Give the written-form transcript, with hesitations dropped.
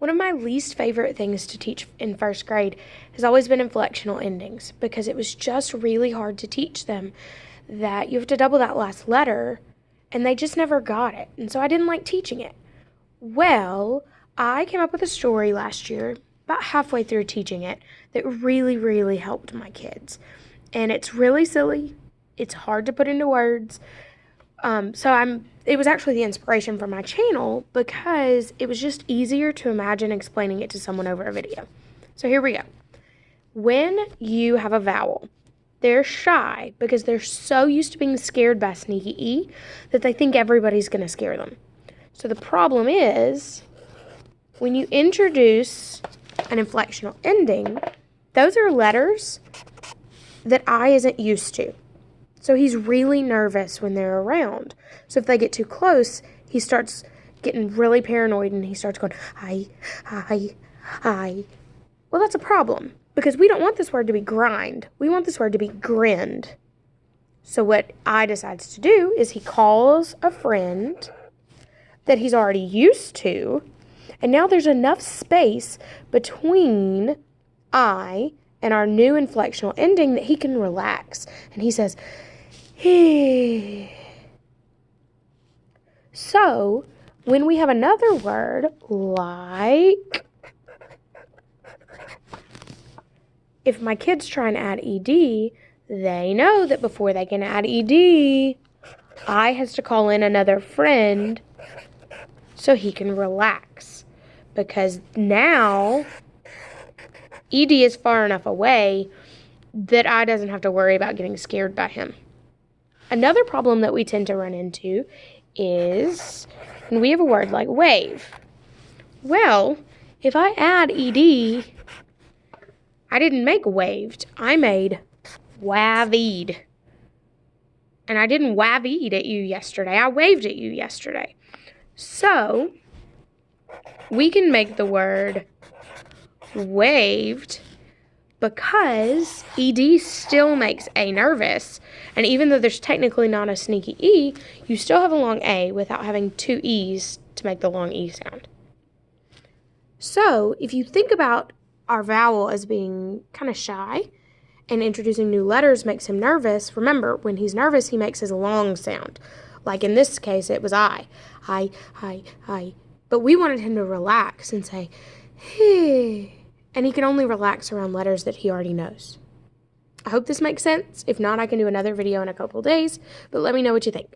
One of my least favorite things to teach in first grade has always been inflectional endings because it was just really hard to teach them that you have to double that last letter, and they just never got it. And so I didn't like teaching it. Well, I came up with a story last year, about halfway through teaching it, that really, really helped my kids. And it's really silly. It's hard to put into words. It was actually the inspiration for my channel because it was just easier to imagine explaining it to someone over a video. So here we go. When you have a vowel, they're shy because they're so used to being scared by sneaky E that they think everybody's going to scare them. So the problem is when you introduce an inflectional ending, those are letters that I isn't used to. So he's really nervous when they're around. So if they get too close, he starts getting really paranoid and he starts going, hi, hi, hi. Well, that's a problem because we don't want this word to be grind. We want this word to be grinned. So what I decides to do is he calls a friend that he's already used to, and now there's enough space between I and our new inflectional ending that he can relax. And he says, hey. So, when we have another word like, if my kids try and add ed, they know that before they can add ed, I has to call in another friend so he can relax. Because now ed is far enough away that I doesn't have to worry about getting scared by him. Another problem that we tend to run into is when we have a word like wave. Well, if I add ed, I didn't make waved. I made wavied. And I didn't wavied at you yesterday. I waved at you yesterday. So, we can make the word waved because ed still makes a nervous, and even though there's technically not a sneaky e, you still have a long a without having two e's to make the long e sound. So if you think about our vowel as being kind of shy and introducing new letters makes him nervous, remember, when he's nervous he makes his long sound. Like in this case it was I. But we wanted him to relax and say, hey. And he can only relax around letters that he already knows. I hope this makes sense. If not, I can do another video in a couple days, but let me know what you think.